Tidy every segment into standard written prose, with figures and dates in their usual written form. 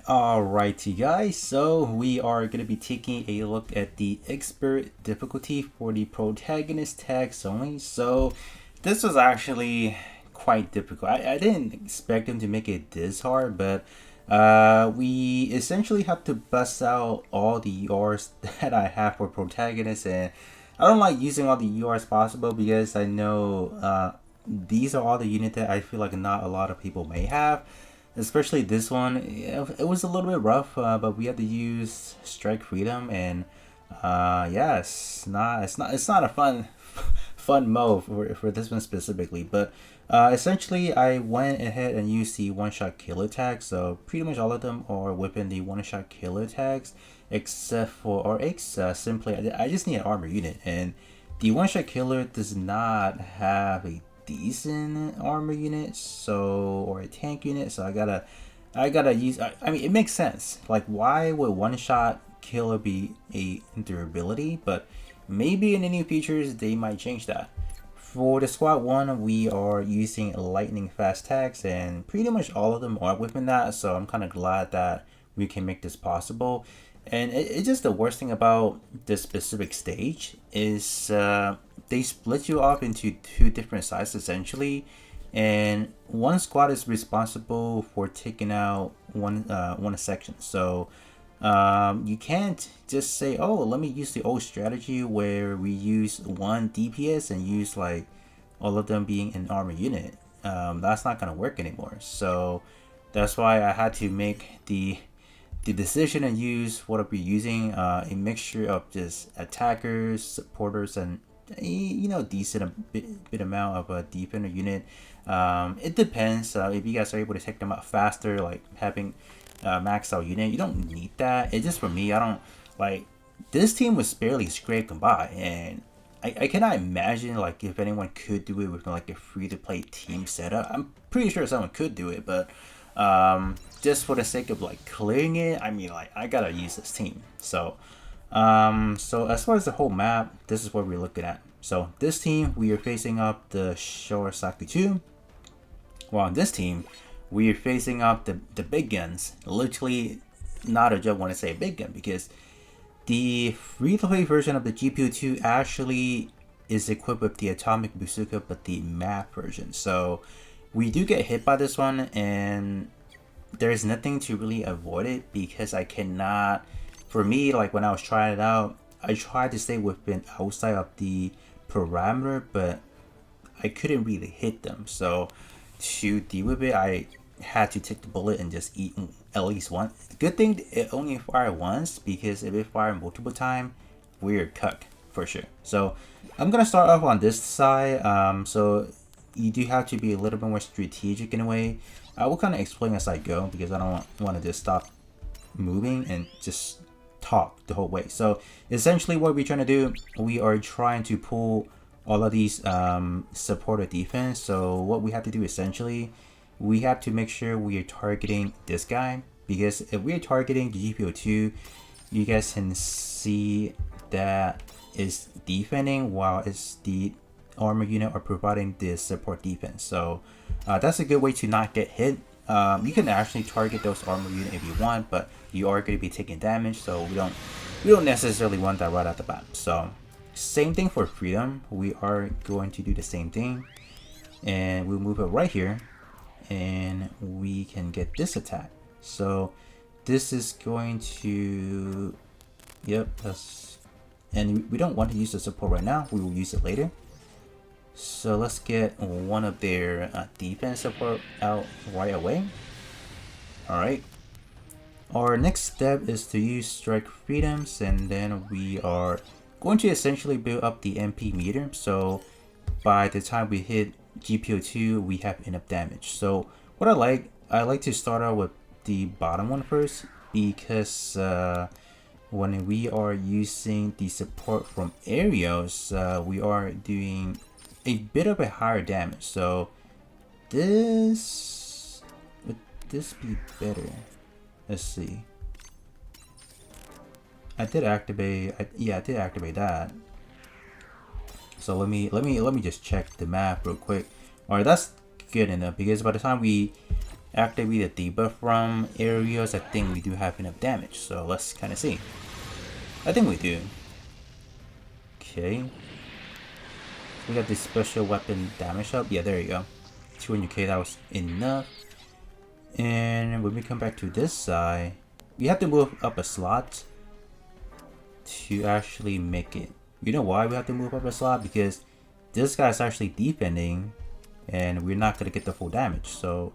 Alrighty guys, so we are going to be taking a look at the expert difficulty for the protagonist tags only. So this was actually quite difficult. I didn't expect him to make it this hard, but we essentially have to bust out all the URs that I have for protagonist, and I don't like using all the URs possible because I know these are all the units that I feel like not a lot of people may have, especially this one. It was a little bit rough, but we had to use strike freedom, and yeah, it's not a fun mode for this one specifically. But essentially I went ahead and used the one shot killer tags, so pretty much all of them are within the one shot killer tags except for RX. Simply I just need an armor unit, and the one shot killer does not have a decent armor unit, so, or a tank unit, so I gotta use. I mean, it makes sense. Like, why would one shot killer be a durability? But maybe in the new features they might change that. For the squad one, we are using lightning fast tags, and pretty much all of them are within that. So I'm kind of glad that we can make this possible. And it's just the worst thing about this specific stage is they split you off into two different sides essentially, and one squad is responsible for taking out one section. So you can't just say, oh, let me use the old strategy where we use one DPS and use like all of them being an armor unit. That's not gonna work anymore. So that's why I had to make the decision and use what I'll be using, a mixture of just attackers, supporters, and decent bit amount of a defender unit. It depends if you guys are able to take them out faster, like having max out unit. You don't need that. It's just for me. I don't like this team was barely scraping by, and I cannot imagine like if anyone could do it with like a free to play team setup. I'm pretty sure someone could do it, but just for the sake of like clearing it, I mean, like, I gotta use this team. So so as far as the whole map, this is what we're looking at. So this team, we are facing up the Shorasaki 2, while on this team we are facing up the big guns. Literally not a joke when I say big gun, because the free-to-play version of the GPU2 actually is equipped with the Atomic Bazooka, but the map version. So we do get hit by this one, and there's nothing to really avoid it because I cannot. For me, like when I was trying it out, I tried to stay within outside of the parameter, but I couldn't really hit them. So to deal with it, I had to take the bullet and just eat at least one. Good thing it only fired once, because if it fired multiple times, we're cooked for sure. So I'm gonna start off on this side. So you do have to be a little bit more strategic in a way. I will kind of explain as I go because I don't want to just stop moving and just talk the whole way. So essentially what we're trying to do, we are trying to pull all of these supported defense. So what we have to do essentially, we have to make sure we are targeting this guy, because if we're targeting the GPO2, you guys can see that is defending while it's the armor unit are providing the support defense. So that's a good way to not get hit. You can actually target those armor unit if you want, but you are going to be taking damage, so we don't necessarily want that right at the bat. So same thing for freedom, we are going to do the same thing, and we'll move it right here, and we can get this attack. So this is going to, yep, that's, and we don't want to use the support right now, we will use it later. So let's get one of their defense support out right away. Alright. Our next step is to use strike freedoms, and then we are going to essentially build up the MP meter. So by the time we hit GPO2, we have enough damage. So what I like to start out with the bottom one first, because when we are using the support from aerials, we are doing a bit of a higher damage. So this would this be better? Let's see. I did activate. Yeah, I did activate that. So let me just check the map real quick. All right, that's good enough, because by the time we activate the debuff from areas, I think we do have enough damage. So let's kind of see. I think we do. Okay. We got this special weapon damage up. Yeah, there you go. 200k, that was enough. And when we come back to this side, we have to move up a slot to actually make it. You know why we have to move up a slot? Because this guy's actually defending and we're not going to get the full damage. So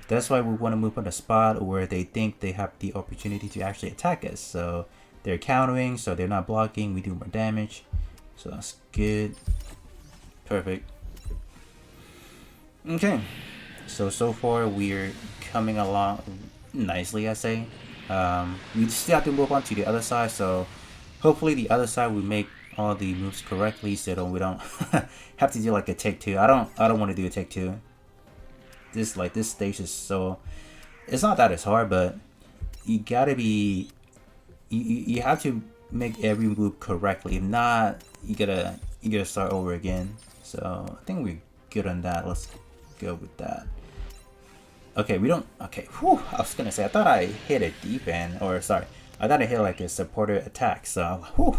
that's why we want to move on a spot where they think they have the opportunity to actually attack us. So they're countering, so they're not blocking, we do more damage. So that's good. Perfect. Okay. So far we're coming along nicely, I say. We still have to move on to the other side, so hopefully the other side will make all the moves correctly, so we don't have to do like a take two. I don't want to do a take two. This stage is so, it's not that it's hard, but you gotta be, you have to make every move correctly. If not, you gotta start over again. So I think we're good on that. Let's go with that. Okay, we don't. Okay, whew, I was gonna say I thought I hit a defense, or sorry, I thought I hit like a supporter attack. So whew,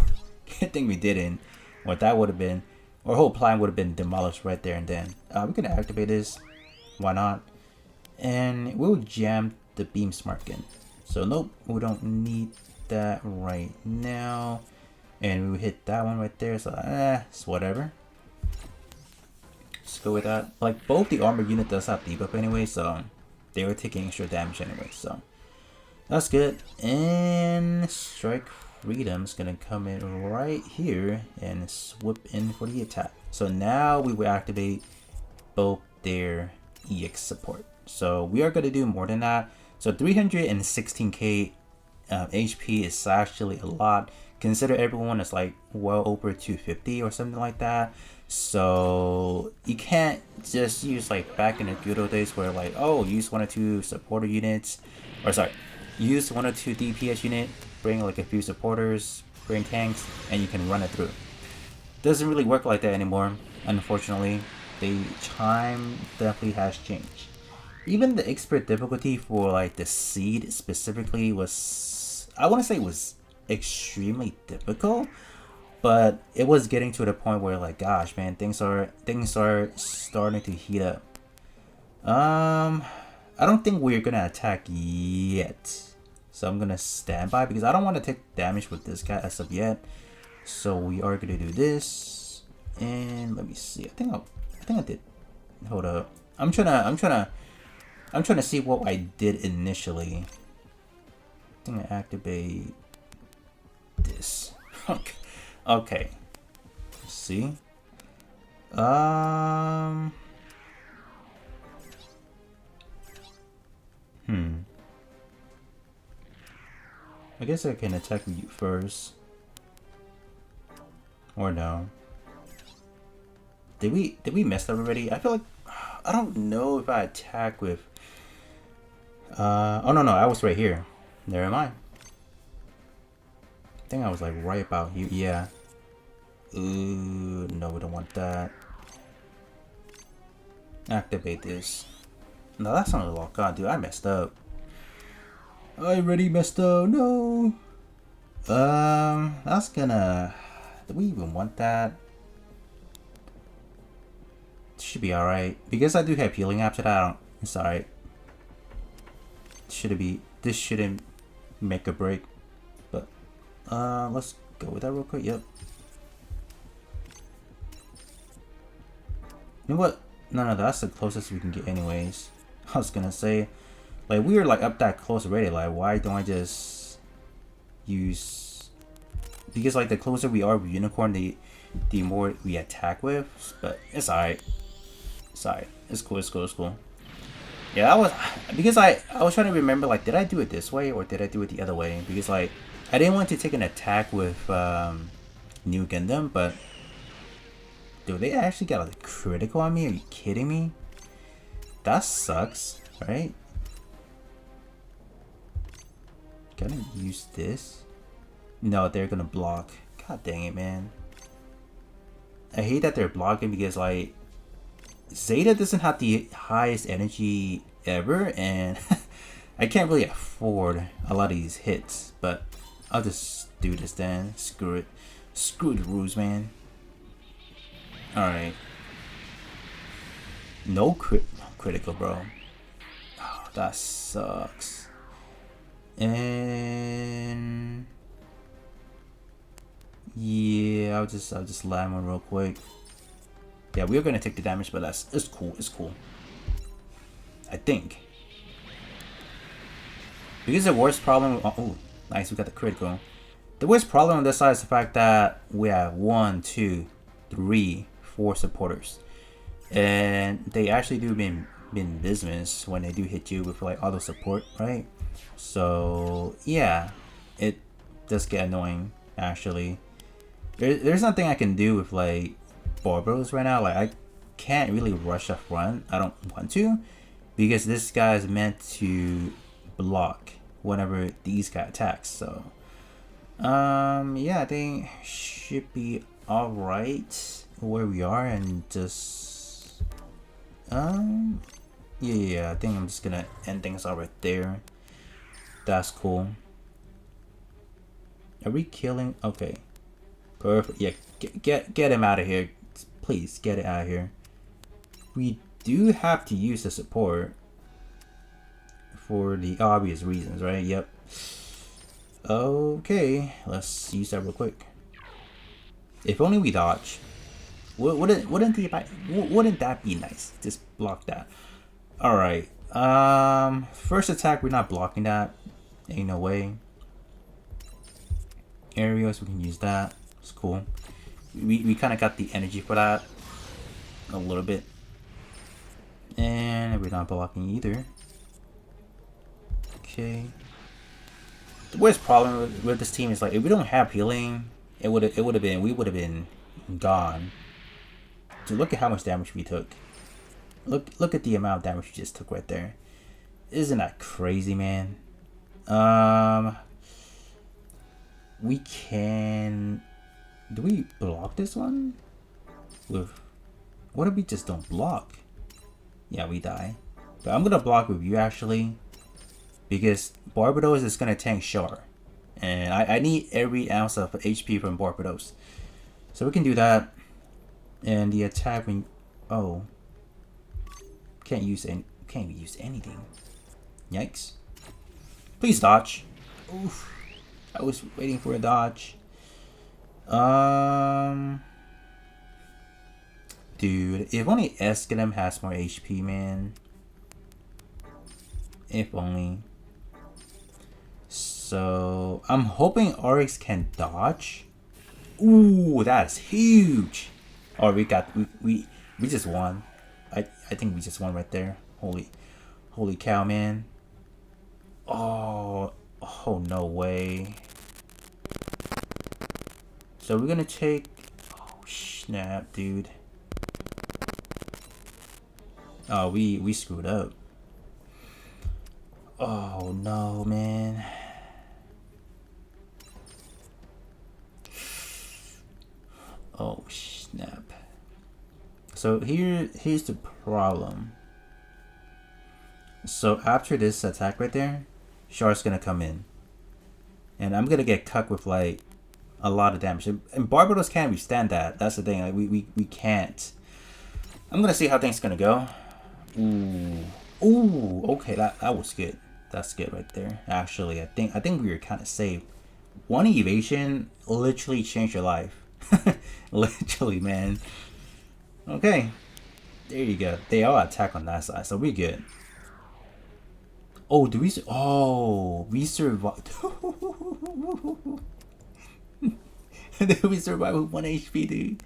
good thing we didn't. What that would have been, our whole plan would have been demolished right there and then. We're gonna activate this. Why not? And we'll jam the beam smarkin. So nope, we don't need that right now. And we'll hit that one right there. So it's whatever. Let's go with that. Like both the armor unit does have debuff anyway, so they were taking extra damage anyway. So that's good. And Strike Freedom's gonna come in right here and swoop in for the attack. So now we will activate both their EX support. So we are going to do more than that. So 316k HP is actually a lot. Consider everyone is like well over 250 or something like that. So you can't just use like back in the good old days where like, oh, use 1 or 2 supporter units, or sorry, use 1 or 2 DPS unit, bring like a few supporters, bring tanks, and you can run it through. Doesn't really work like that anymore, unfortunately. The time definitely has changed. Even the expert difficulty for like the seed specifically was, I want to say, was extremely difficult, but it was getting to the point where like, gosh man, things are starting to heat up. I don't think we're gonna attack yet, so I'm gonna stand by because I don't want to take damage with this guy as of yet. So we are gonna do this, and let me see. I think I did. Hold up. I'm trying to see what I did initially. I think I activate this. Okay. Let's see. I guess I can attack you first. Or no. Did we mess up already? I feel like I don't know if I attack with oh no, I was right here. Never mind. I think I was like right about here. Yeah. Ooh, no, we don't want that. Activate this. No, that's not a lock on, dude. I messed up. I already messed up. No. That's gonna. Do we even want that? Should be alright. Because I do have healing after that, it's alright. This shouldn't make a break. But let's go with that real quick. Yep. You know what? No, that's the closest we can get anyways. I was gonna say, like, we were like up that close already. Like, why don't I just use, because like the closer we are with Unicorn, the more we attack with. But it's alright. Sorry, it's cool. Yeah, that was because I was trying to remember, like, did I do it this way or did I do it the other way? Because like I didn't want to take an attack with New Gundam, but dude, they actually got a critical on me. Are you kidding me? That sucks, right? Gonna use this? No, they're gonna block. God dang it, man. I hate that they're blocking because like Zeta doesn't have the highest energy ever, and I can't really afford a lot of these hits, but I'll just do this then. Screw it. Screw the rules, man. Alright. No critical, bro. Oh, that sucks. And yeah, I'll just land one real quick. Yeah, we're gonna take the damage, but it's cool. It's cool. I think. Because the worst problem. Oh, nice. We got the critical. The worst problem on this side is the fact that we have 1, 2, 3, 4 supporters, and they actually do mean business when they do hit you with like auto support, right? So yeah, it does get annoying actually. There's nothing I can do with like Barbaros right now. Like I can't really rush up front. I don't want to, because this guy is meant to block whenever these guy attacks. So yeah, I think should be all right where we are, and just yeah, I think I'm just gonna end things all right there. That's cool. Are we killing? Okay, perfect. Yeah, get him out of here, please. Get it out of here. We do have to use the support for the obvious reasons, right? Yep. Okay, let's use that real quick. If only we dodge. Wouldn't that be nice? Just block that. All right. First attack, we're not blocking that. Ain't no way. Aerials, we can use that. It's cool. We kind of got the energy for that a little bit, and we're not blocking either. Okay. The worst problem with this team is like if we don't have healing, we would have been gone. So look at how much damage we took. Look at the amount of damage we just took right there. Isn't that crazy, man? We can. Do we block this one? What if we just don't block? Yeah, we die. But I'm gonna block with you actually, because Barbados is gonna tank Char, and I need every ounce of HP from Barbados, so we can do that. And the attack, can't use anything. Yikes! Please dodge. Oof! I was waiting for a dodge. Dude, if only Eskedem has more HP, man. If only. So I'm hoping Oryx can dodge. Ooh, that's huge. Oh, we just won. I think we just won right there. Holy cow, man. Oh no way. So we're gonna take. Oh snap, dude. Oh, we screwed up. Oh no, man. Oh snap. So here's the problem. So after this attack right there, Char's gonna come in, and I'm gonna get cucked with like a lot of damage. And Barbados can't withstand that. That's the thing. Like we can't. I'm gonna see how things gonna go. Ooh. Okay, that was good. That's good right there. Actually, I think we were kind of safe. One evasion literally changed your life. Literally, man. Okay, there you go. They all attack on that side, so we're good. Oh, do we? Oh, we survived. We survived with 1 HP, dude.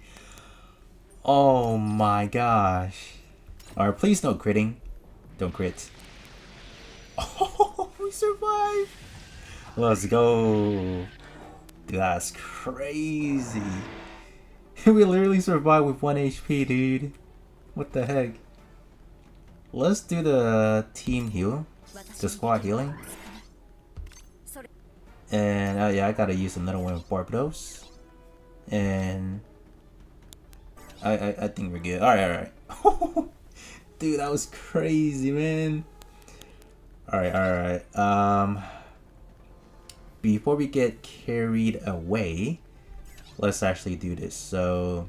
Oh my gosh. Alright, please no critting. Don't crit. Oh, we survived. Let's go. Dude, that's crazy. We literally survived with 1 HP, dude. What the heck? Let's do the team heal. The squad healing. And yeah, I gotta use another one with Barbados. And I think we're good. Alright. Dude, that was crazy, man. Alright. Before we get carried away, let's actually do this. So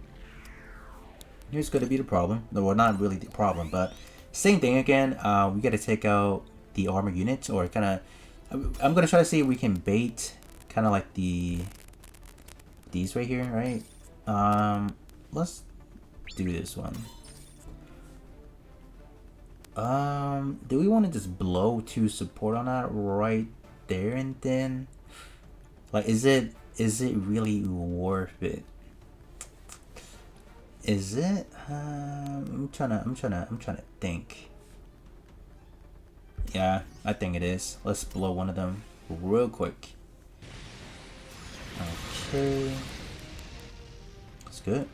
here's gonna be the problem. No, well, not really the problem, but same thing again. We gotta take out the armor units, or kind of. I'm gonna try to see if we can bait, kind of like these right here, right? Let's do this one. Do we want to just blow to support on that right there and then? Like, is it really worth it? Is it? I'm trying to think. Yeah, I think it is. Let's blow one of them real quick. Okay, that's good.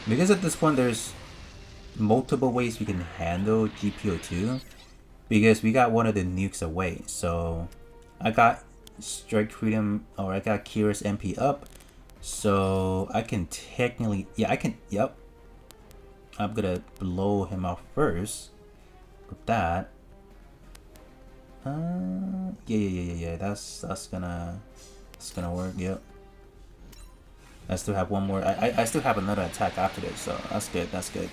Because at this point, there's multiple ways we can handle GPO2. Because we got one of the nukes away, so I got Strike Freedom, or I got Kira's MP up, so I can technically, yeah, I can, yep. I'm gonna blow him off first with that. Yeah. That's gonna work. Yep. I still have one more. I still have another attack after this, so that's good. That's good.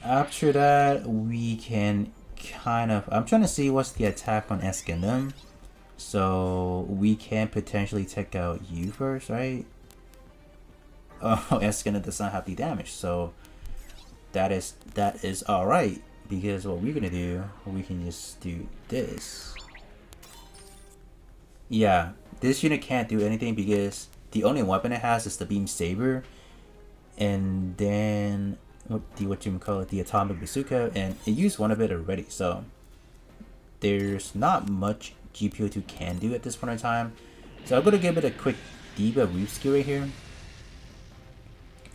After that, we can kind of. I'm trying to see what's the attack on Eskindum. So we can potentially take out you first, right? Oh, Eskindum does not have the damage, so that is alright. Because what we're gonna do, we can just do this. Yeah, this unit can't do anything because the only weapon it has is the beam saber, and then what you call it, the atomic bazooka, and it used one of it already. So there's not much GPO2 can do at this point in time. So I'm gonna give it a quick Diva Reef skill right here,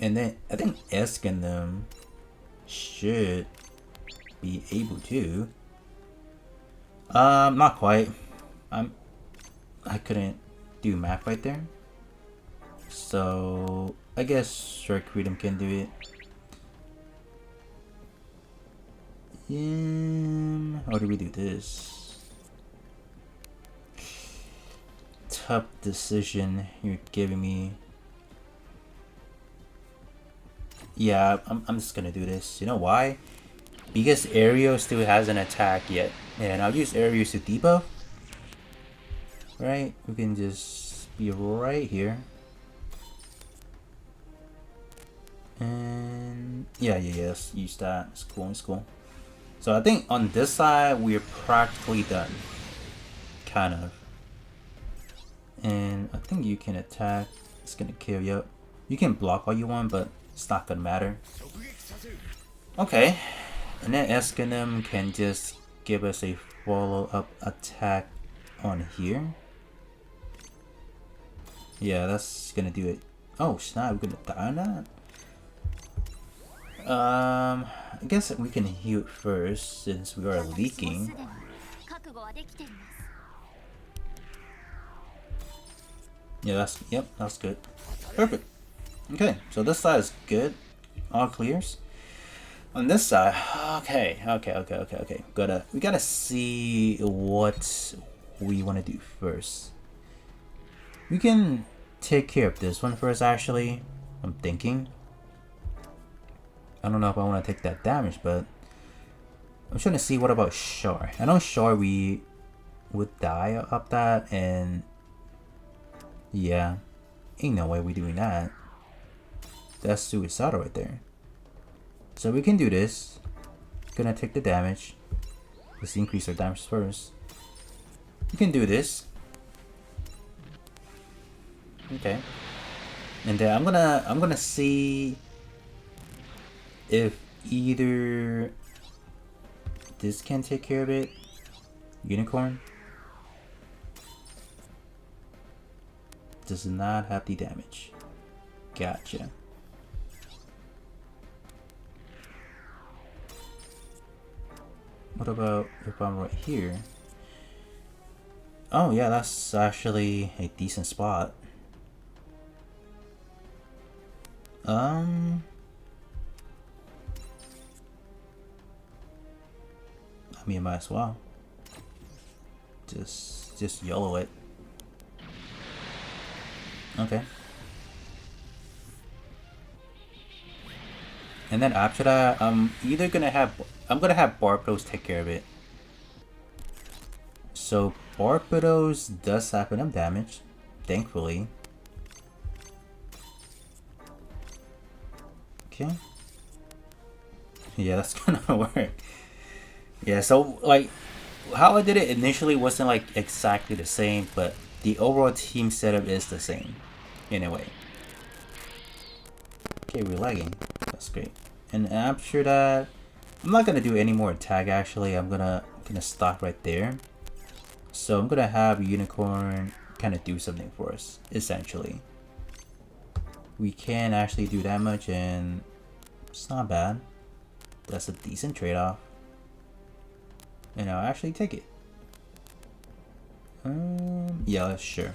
and then I think Eskindum should be able to. Not quite. I couldn't do math right there. So I guess Strike Freedom can do it. How do we do this? Tough decision you're giving me. Yeah, I'm just gonna do this. You know why? Because Aereo still hasn't attacked yet, and I'll use Aereo to debuff. Right? We can just be right here. And yeah, let's use that. It's cool. So I think on this side, we're practically done. Kind of. And I think you can attack. It's gonna kill you. You can block all you want, but it's not gonna matter. Okay. And then Eskindum can just give us a follow-up attack on here. Yeah, that's gonna do it. Oh snap, we're gonna die on that? I guess we can heal first since we are leaking. Yeah, that's good. Perfect. Okay, so this side is good. All clears. On this side, okay. We gotta see what we want to do first. We can take care of this one first, actually. I'm thinking. I don't know if I want to take that damage, but I'm trying to see what about Shar. I know Shar we would die up that, and yeah, ain't no way we doing that. That's suicidal right there. So we can do this. Gonna take the damage. Let's increase our damage first. We can do this. Okay. And then I'm gonna see if either this can take care of it. Unicorn does not have the damage. Gotcha. What about if I'm right here? Oh yeah, that's actually a decent spot. I mean, might as well. Just YOLO it. Okay. And then after that, I'm gonna have Barbados take care of it. So Barbados does have enough damage, thankfully. Okay. Yeah, that's gonna work. Yeah, so like how I did it initially wasn't like exactly the same, but the overall team setup is the same. Anyway. Okay, we're lagging. That's great. And after that, I'm not gonna do any more attack actually. I'm gonna stop right there. So I'm gonna have Unicorn kind of do something for us, essentially. We can actually do that much and it's not bad. That's a decent trade-off. And I'll actually take it. Yeah, sure.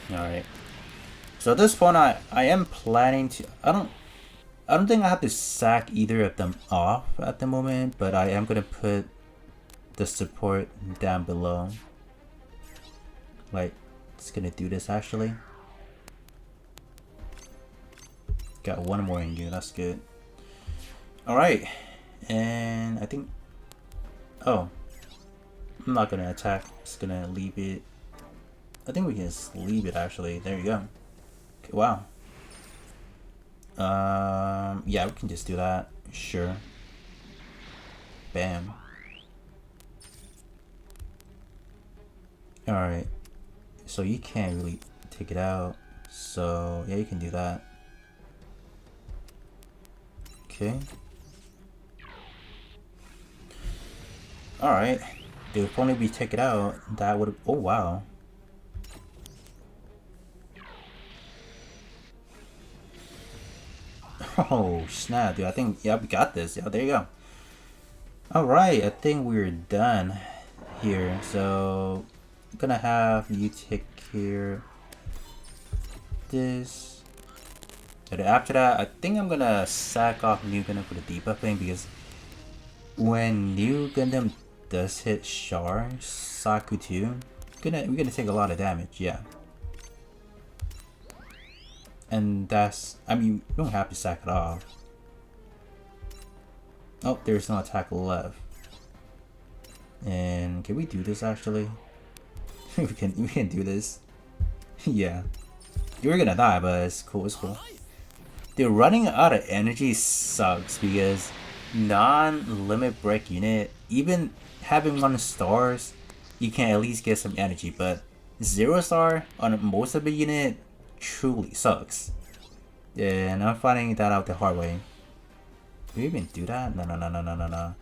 Alright. So at this point I am planning to I don't think I have to sack either of them off at the moment, but I am gonna put the support down below. Like, it's gonna do this actually. Got one more in you, that's good. Alright, and I think, oh, I'm not gonna attack, just gonna leave it. I think we can just leave it actually, there you go. Okay, wow. Yeah, we can just do that, sure. Bam. Alright, so you can't really take it out, so yeah, you can do that. Okay. Alright, if only we take it out, that would, oh wow. Oh snap, dude, I think, yeah, we got this, yeah, there you go. Alright, I think we're done here, so I'm gonna have you take care of this. And after that, I think I'm gonna sack off New Gundam for the debuffing because when New Gundam does hit Char, Saku too, we're gonna take a lot of damage, yeah. And that's, I mean, you don't have to sack it off. Oh, there's no attack left. And can we do this actually? we can do this. Yeah. You're gonna die, but it's cool, it's cool. Dude, running out of energy sucks because non-limit break unit, even having 1 stars, you can at least get some energy, but 0 star on most of the unit truly sucks. And I'm finding that out the hard way. Do we even do that? No.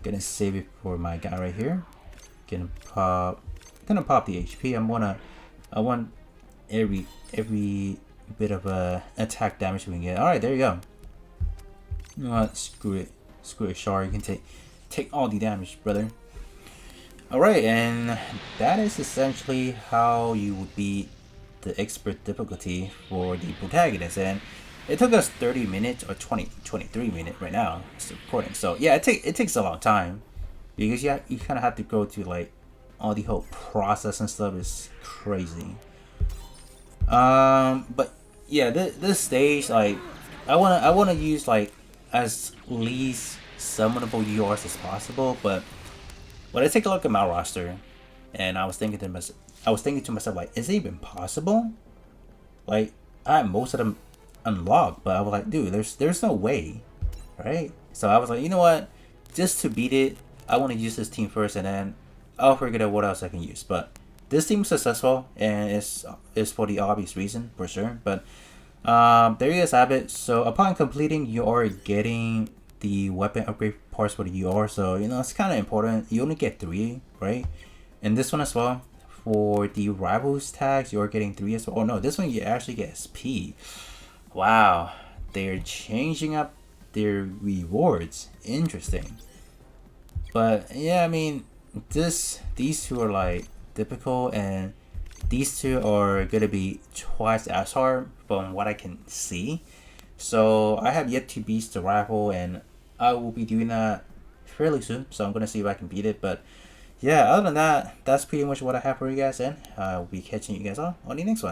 Gonna save it for my guy right here. Gonna pop the HP. I want every bit of attack damage we can get. Alright, there you go. You know what? Screw it, Char. You can take all the damage, brother. Alright, and that is essentially how you would beat the expert difficulty for the protagonist. And it took us 30 minutes or 23 minutes right now. It's recording. So yeah, it takes a long time because you kind of have to go through like all the whole process and stuff is crazy. But yeah, this stage, like I wanna use like as least summonable URs as possible. But when I take a look at my roster, and I was thinking to myself, like, is it even possible? Like, I have most of them unlocked, but I was like, dude, there's no way, right? So I was like, you know what? Just to beat it, I want to use this team first, and then I'll figure out what else I can use. But this team is successful, and it's for the obvious reason, for sure. But there you guys have it. So upon completing, you are getting the weapon upgrade parts for the UR. So you know it's kind of important. You only get 3, right? And this one as well. For the rivals tags, you're getting 3 as well. Oh no, this one you actually get SP. Wow, they're changing up their rewards. Interesting. But yeah, I mean, these two are like typical, and these two are gonna be twice as hard from what I can see. So I have yet to beat the rival, and I will be doing that fairly soon, so I'm gonna see if I can beat it. But yeah, other than that, that's pretty much what I have for you guys, and I'll be catching you guys on the next one.